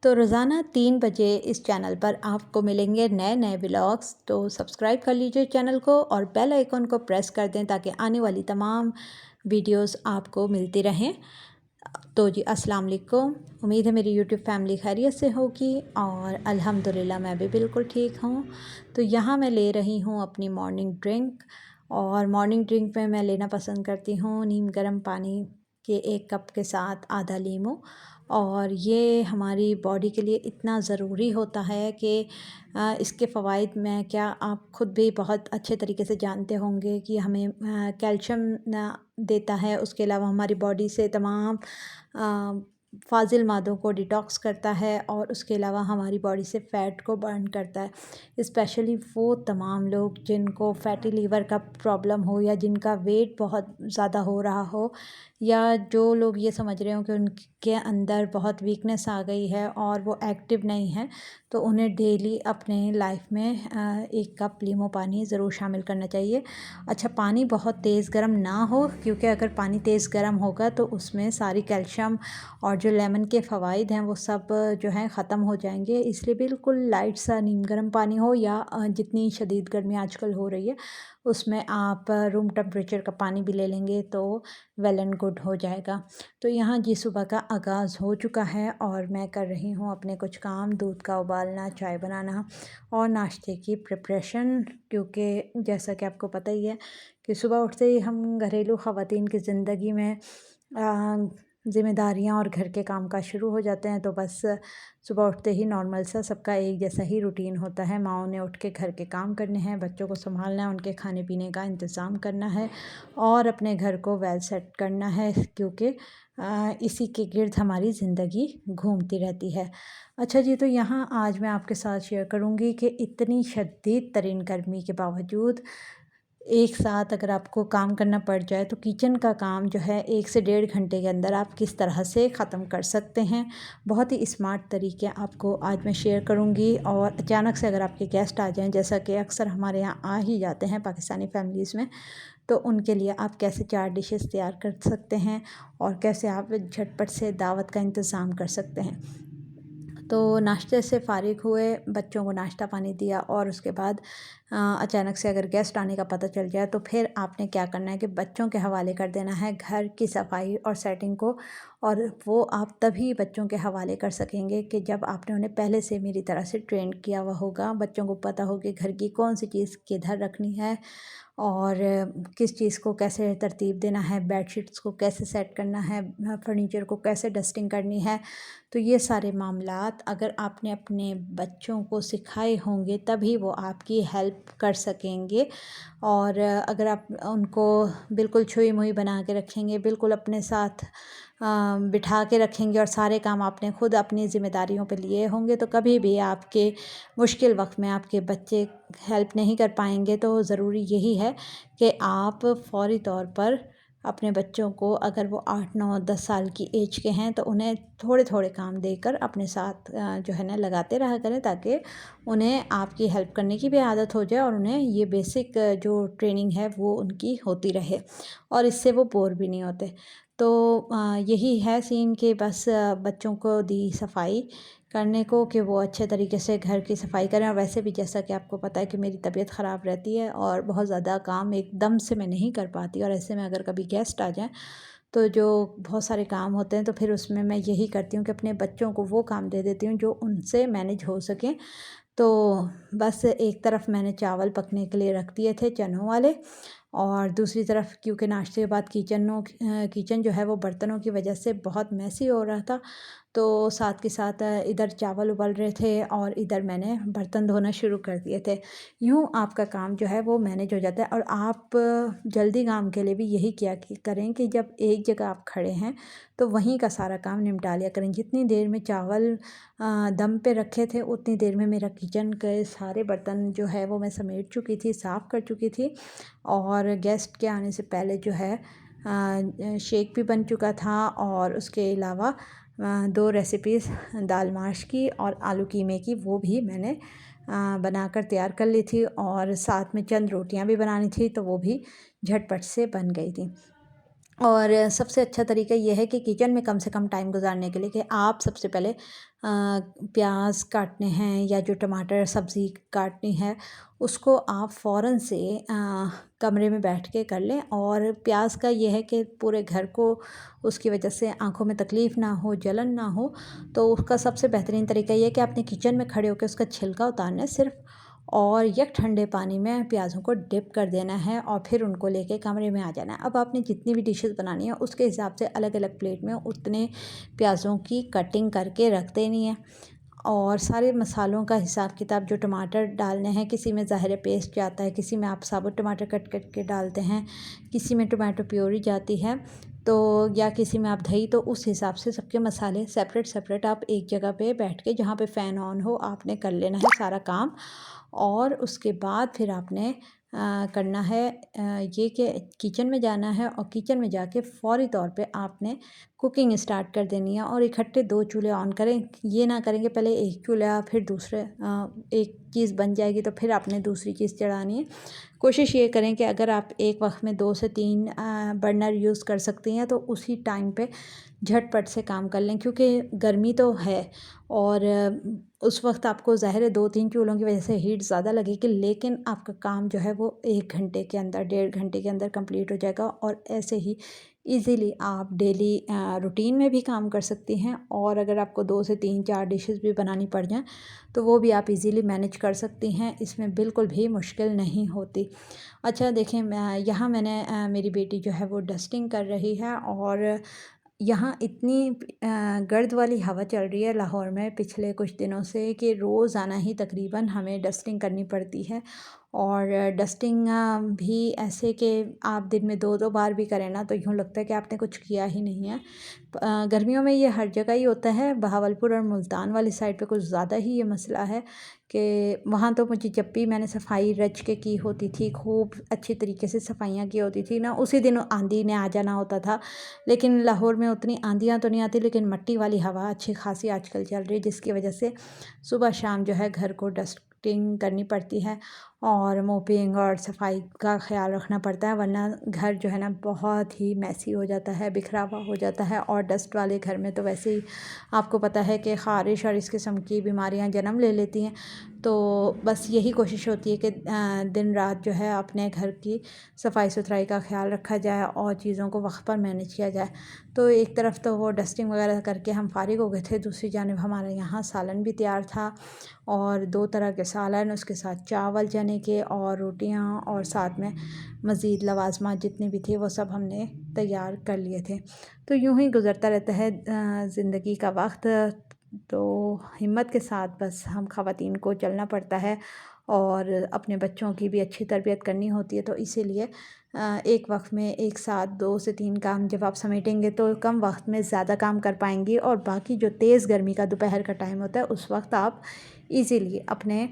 तो रोज़ाना 3 बजे इस चैनल पर आपको मिलेंगे नए नए व्लॉग्स। तो सब्सक्राइब कर लीजिए चैनल को और बेल आइकन को प्रेस कर दें ताकि आने वाली तमाम वीडियोस आपको मिलती रहें। तो जी अस्सलाम वालेकुम। उम्मीद है मेरी यूट्यूब फैमिली खैरियत से होगी और अल्हम्दुलिल्लाह मैं भी बिल्कुल ठीक हूँ। तो यहाँ मैं ले रही हूँ अपनी मॉर्निंग ड्रिंक, और मॉर्निंग ड्रिंक में मैं लेना पसंद करती हूँ नीम गर्म पानी के 1 कप के साथ आधा लीमू। और ये हमारी बॉडी के लिए इतना ज़रूरी होता है कि इसके फ़वाइद में क्या आप ख़ुद भी बहुत अच्छे तरीके से जानते होंगे कि हमें कैल्शियम देता है। उसके अलावा हमारी बॉडी से तमाम फाजिल मादों को डिटॉक्स करता है और उसके अलावा हमारी बॉडी से फ़ैट को बर्न करता है। स्पेशली वो तमाम लोग जिनको फैटी लीवर का प्रॉब्लम हो या जिनका वेट बहुत ज़्यादा हो रहा हो, या जो लोग ये समझ रहे हो कि उनके अंदर बहुत वीकनेस आ गई है और वो एक्टिव नहीं है, तो उन्हें डेली अपने लाइफ में 1 कप लीमू पानी ज़रूर शामिल करना चाहिए। अच्छा, पानी बहुत तेज़ गर्म ना हो, क्योंकि अगर पानी तेज़ गर्म होगा तो उसमें सारी कैल्शियम और जो लेमन के फ़वाइद हैं वो सब जो हैं ख़त्म हो जाएंगे। इसलिए बिल्कुल लाइट सा नीम गर्म पानी हो, या जितनी शदीद गर्मी आजकल हो रही है उसमें आप रूम टेम्परेचर का पानी भी ले लेंगे तो वेल एंड गुड हो जाएगा। तो यहाँ जी सुबह का आगाज़ हो चुका है और मैं कर रही हूँ अपने कुछ काम, दूध का उबालना, चाय बनाना और नाश्ते की प्रिपरेशन। क्योंकि जैसा कि आपको पता ही है कि सुबह उठते ही हम घरेलू ख़वातीन की ज़िंदगी में ज़िम्मेदारियाँ और घर के काम काज शुरू हो जाते हैं। तो बस सुबह उठते ही नॉर्मल सा सबका एक जैसा ही रूटीन होता है। माँओं ने उठ के घर के काम करने हैं, बच्चों को संभालना है, उनके खाने पीने का इंतज़ाम करना है और अपने घर को वेल सेट करना है, क्योंकि इसी के गिर्द हमारी ज़िंदगी घूमती रहती है। अच्छा जी, तो यहाँ आज मैं आपके साथ शेयर करूँगी कि इतनी शदीद तरीन गर्मी के बावजूद एक साथ अगर आपको काम करना पड़ जाए तो किचन का काम जो है 1 से 1.5 घंटे के अंदर आप किस तरह से ख़त्म कर सकते हैं। बहुत ही स्मार्ट तरीके आपको आज मैं शेयर करूंगी। और अचानक से अगर आपके गेस्ट आ जाएं, जैसा कि अक्सर हमारे यहाँ आ ही जाते हैं पाकिस्तानी फैमिलीज़ में, तो उनके लिए आप कैसे 4 डिशेस तैयार कर सकते हैं और कैसे आप झटपट से दावत का इंतज़ाम कर सकते हैं। तो नाश्ते से फ़ारिग हुए, बच्चों को नाश्ता पानी दिया और उसके बाद अचानक से अगर गेस्ट आने का पता चल जाए तो फिर आपने क्या करना है कि बच्चों के हवाले कर देना है घर की सफाई और सेटिंग को। और वो आप तभी बच्चों के हवाले कर सकेंगे कि जब आपने उन्हें पहले से मेरी तरह से ट्रेन किया हुआ होगा। बच्चों को पता हो कि घर की कौन सी चीज़ किधर रखनी है और किस चीज़ को कैसे तरतीब देना है, बेडशीट्स को कैसे सेट करना है, फर्नीचर को कैसे डस्टिंग करनी है। तो ये सारे मामलात अगर आपने अपने बच्चों को सिखाए होंगे तभी वो आपकी हेल्प कर सकेंगे। और अगर आप उनको बिल्कुल छुई मुई बना के रखेंगे, बिल्कुल अपने साथ बिठा के रखेंगे और सारे काम आपने खुद अपनी ज़िम्मेदारियों पे लिए होंगे, तो कभी भी आपके मुश्किल वक्त में आपके बच्चे हेल्प नहीं कर पाएंगे। तो ज़रूरी यही है कि आप फ़ौरी तौर पर अपने बच्चों को, अगर वो 8, 9, 10 साल की एज के हैं, तो उन्हें थोड़े थोड़े काम देकर अपने साथ जो है ना लगाते रहा करें, ताकि उन्हें आपकी हेल्प करने की भी आदत हो जाए और उन्हें ये बेसिक जो ट्रेनिंग है वो उनकी होती रहे और इससे वो बोर भी नहीं होते। तो यही है सीन कि बस बच्चों को दी सफाई करने को कि वो अच्छे तरीके से घर की सफाई करें। और वैसे भी जैसा कि आपको पता है कि मेरी तबीयत ख़राब रहती है और बहुत ज़्यादा काम एकदम से मैं नहीं कर पाती, और ऐसे में अगर कभी गेस्ट आ जाएँ तो जो बहुत सारे काम होते हैं, तो फिर उसमें मैं यही करती हूँ कि अपने बच्चों को वो काम दे देती हूँ जो उनसे मैनेज हो सकें। तो बस एक तरफ मैंने चावल पकने के लिए रख दिए थे चनों वाले, और दूसरी तरफ क्योंकि नाश्ते के बाद किचन जो है वो बर्तनों की वजह से बहुत मैसी हो रहा था, तो साथ के साथ इधर चावल उबल रहे थे और इधर मैंने बर्तन धोना शुरू कर दिए थे। यूँ आपका काम जो है वो मैनेज हो जाता है। और आप जल्दी काम के लिए भी यही किया करें कि जब एक जगह आप खड़े हैं तो वहीं का सारा काम निपटा लिया करें। जितनी देर में चावल दम पे रखे थे उतनी देर में मेरा किचन के सारे बर्तन जो है वो मैं समेट चुकी थी, साफ़ कर चुकी थी। और गेस्ट के आने से पहले जो है शेक भी बन चुका था, और उसके अलावा 2 रेसिपीज़ दाल माश की और आलू कीमे की वो भी मैंने बनाकर तैयार कर ली थी, और साथ में चंद रोटियां भी बनानी थी, तो वो भी झटपट से बन गई थी। और सबसे अच्छा तरीका ये है कि किचन में कम से कम टाइम गुजारने के लिए कि आप सबसे पहले प्याज काटने हैं या जो टमाटर सब्ज़ी काटनी है उसको आप फ़ौरन से कमरे में बैठ के कर लें। और प्याज का ये है कि पूरे घर को उसकी वजह से आँखों में तकलीफ़ ना हो, जलन ना हो, तो उसका सबसे बेहतरीन तरीका ये है कि आपने किचन में खड़े होकर उसका छिलका उतारना है सिर्फ़, और एक ठंडे पानी में प्याज़ों को डिप कर देना है और फिर उनको लेके कमरे में आ जाना है। अब आपने जितनी भी डिशेस बनानी है उसके हिसाब से अलग अलग प्लेट में उतने प्याज़ों की कटिंग करके रख देनी है। और सारे मसालों का हिसाब किताब, जो टमाटर डालने हैं, किसी में ज़ाहिर पेस्ट जाता है, किसी में आप साबुत टमाटर कट कट के डालते हैं, किसी में टमाटो प्योरी जाती है, तो या किसी में आप दही, तो उस हिसाब से सबके मसाले सेपरेट सेपरेट आप एक जगह पे बैठ के जहाँ पे फ़ैन ऑन हो आपने कर लेना है सारा काम। और उसके बाद फिर आपने करना है ये कि किचन में जाना है और किचन में जाके फ़ौरी तौर पे आपने कुकिंग स्टार्ट कर देनी है। और इकट्ठे 2 चूल्हे ऑन करें, ये ना करेंगे पहले एक चूल्हा फिर दूसरे एक चीज़ बन जाएगी तो फिर आपने दूसरी चीज़ चढ़ानी है। कोशिश ये करें कि अगर आप एक वक्त में 2 से 3 बर्नर यूज़ कर सकती हैं तो उसी टाइम पे झटपट से काम कर लें, क्योंकि गर्मी तो है और उस वक्त आपको ज़ाहिर है 2-3 चूल्हों की वजह से हीट ज़्यादा लगेगी, लेकिन आपका काम जो है वो 1 घंटे के अंदर, 1.5 घंटे के अंदर कंप्लीट हो जाएगा। और ऐसे ही ईज़िली आप डेली रूटीन में भी काम कर सकती हैं। और अगर आपको 2 से 3-4 डिशेस भी बनानी पड़ जाएँ तो वो भी आप इजीली मैनेज कर सकती हैं, इसमें बिल्कुल भी मुश्किल नहीं होती। अच्छा देखें, मैं यहाँ मैंने मेरी बेटी जो है वो डस्टिंग कर रही है, और यहाँ इतनी गर्द वाली हवा चल रही है लाहौर में पिछले कुछ दिनों से कि रोज़ाना ही तकरीबन हमें डस्टिंग करनी पड़ती है। और डस्टिंग भी ऐसे कि आप दिन में 2-2 बार भी करें ना तो यूँ लगता है कि आपने कुछ किया ही नहीं है। गर्मियों में ये हर जगह ही होता है, बहावलपुर और मुल्तान वाली साइड पे कुछ ज़्यादा ही ये मसला है कि वहाँ तो मुझे जब भी मैंने सफाई रच के की होती थी, खूब अच्छी तरीके से सफाइयाँ की होती थी ना, उसी दिन आंधी ने आ जाना होता था। लेकिन लाहौर में उतनी आंधियाँ तो नहीं आती, लेकिन मट्टी वाली हवा अच्छी खासी आजकल चल रही है, जिसकी वजह से सुबह शाम जो है घर को डस्टिंग करनी पड़ती है और मोपिंग और सफाई का ख्याल रखना पड़ता है, वरना घर जो है ना बहुत ही मैसी हो जाता है, बिखरा हुआ हो जाता है। और डस्ट वाले घर में तो वैसे ही आपको पता है कि ख़ारिश और इस किस्म की बीमारियां जन्म ले लेती हैं। तो बस यही कोशिश होती है कि दिन रात जो है अपने घर की सफाई सुथराई का ख्याल रखा जाए और चीज़ों को वक्त पर मैनेज किया जाए। तो एक तरफ तो वो डस्टिंग वगैरह करके हम फारिग हो गए थे, दूसरी जानिब हमारे यहाँ सालन भी तैयार था, और 2 तरह के सालन, उसके साथ चावल चने के और रोटियां, और साथ में मज़ीद लवाज़मात जितने भी थे वो सब हमने तैयार कर लिए थे। तो यूँ ही गुज़रता रहता है ज़िंदगी का वक्त। तो हिम्मत के साथ बस हम ख़वातीन को चलना पड़ता है और अपने बच्चों की भी अच्छी तरबियत करनी होती है। तो इसीलिए एक वक्त में एक साथ 2 से 3 काम जब आप समेटेंगे तो कम वक्त में ज़्यादा काम कर पाएंगी, और बाकी जो तेज़ गर्मी का दोपहर का टाइम होता है उस वक्त आप इजीली अपने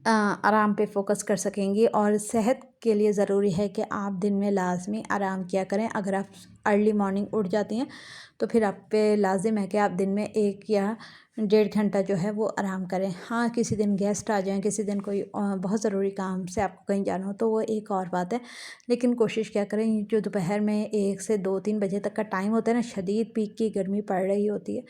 आराम पे फ़ोकस कर सकेंगी। और सेहत के लिए ज़रूरी है कि आप दिन में लाजमी आराम किया करें। अगर आप अर्ली मॉर्निंग उठ जाती हैं तो फिर आप पे लाजिम है कि आप दिन में 1 या 1.5 घंटा जो है वो आराम करें। हाँ, किसी दिन गेस्ट आ जाएं, किसी दिन कोई बहुत ज़रूरी काम से आपको कहीं जाना हो तो वो एक और बात है, लेकिन कोशिश क्या करें, जो दोपहर में 1 से 2-3 बजे तक का टाइम होता है ना, शदीद पीक की गर्मी पड़ रही होती है,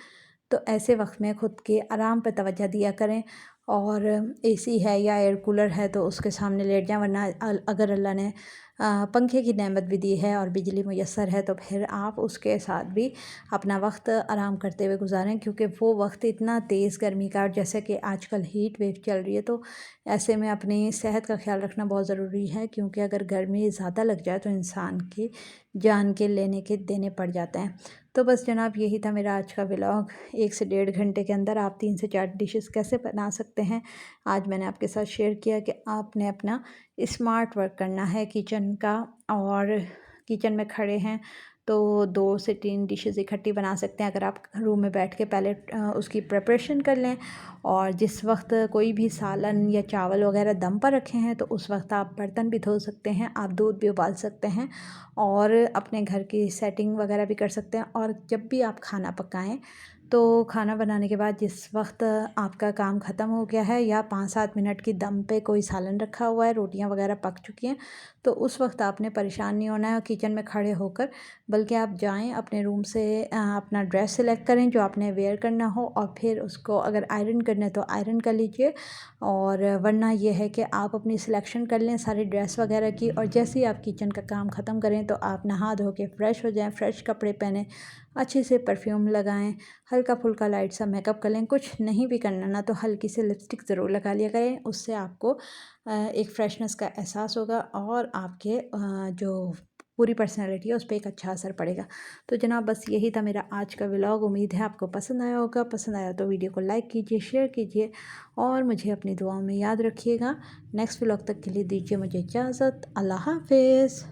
तो ऐसे वक्त में ख़ुद के आराम पर तवज्जो दिया करें। और एसी है या एयर कूलर है तो उसके सामने लेट जाएं, वरना अगर अल्लाह ने पंखे की नेमत भी दी है और बिजली मुयस्सर है तो फिर आप उसके साथ भी अपना वक्त आराम करते हुए गुजारें, क्योंकि वो वक्त इतना तेज़ गर्मी का, और जैसे कि आजकल हीट वेव चल रही है, तो ऐसे में अपनी सेहत का ख्याल रखना बहुत ज़रूरी है, क्योंकि अगर गर्मी ज़्यादा लग जाए तो इंसान की जान के लेने के देने पड़ जाते हैं। तो बस जनाब, यही था मेरा आज का व्लॉग। 1 से 1.5 घंटे के अंदर आप 3 से 4 डिशेस कैसे बना सकते हैं, आज मैंने आपके साथ शेयर किया कि आपने अपना स्मार्ट वर्क करना है किचन का, और किचन में खड़े हैं तो 2 से 3 डिशेस इकट्ठी बना सकते हैं अगर आप रूम में बैठ के पहले उसकी प्रिपरेशन कर लें। और जिस वक्त कोई भी सालन या चावल वगैरह दम पर रखे हैं तो उस वक्त आप बर्तन भी धो सकते हैं, आप दूध भी उबाल सकते हैं, और अपने घर की सेटिंग वगैरह भी कर सकते हैं। और जब भी आप खाना पकाएं तो खाना बनाने के बाद जिस वक्त आपका काम ख़त्म हो गया है या 5-7 मिनट की दम पे कोई सालन रखा हुआ है, रोटियां वगैरह पक चुकी हैं, तो उस वक्त आपने परेशान नहीं होना है किचन में खड़े होकर, बल्कि आप जाएं अपने रूम से अपना ड्रेस सेलेक्ट करें जो आपने वेयर करना हो, और फिर उसको अगर आयरन करना है तो आयरन कर लीजिए। और वरना ये है कि आप अपनी सिलेक्शन कर लें सारी ड्रेस वगैरह की, और जैसे ही आप किचन का काम ख़त्म करें तो आप नहा धो के फ़्रेश हो जाएं, फ़्रेश कपड़े पहने, अच्छे से परफ्यूम लगाएं, हल्का फुल्का लाइट सा मेकअप कर लें। कुछ नहीं भी करना ना तो हल्की सी लिपस्टिक ज़रूर लगा लिया करें, उससे आपको एक फ्रेशनेस का एहसास होगा और आपके जो पूरी पर्सनैलिटी है उस पर एक अच्छा असर पड़ेगा। तो जनाब बस यही था मेरा आज का व्लॉग। उम्मीद है आपको पसंद आया होगा। पसंद आया तो वीडियो को लाइक कीजिए, शेयर कीजिए और मुझे अपनी दुआओं में याद रखिएगा। नेक्स्ट व्लॉग तक के लिए दीजिए मुझे इजाज़त। अल्लाह हाफिज़।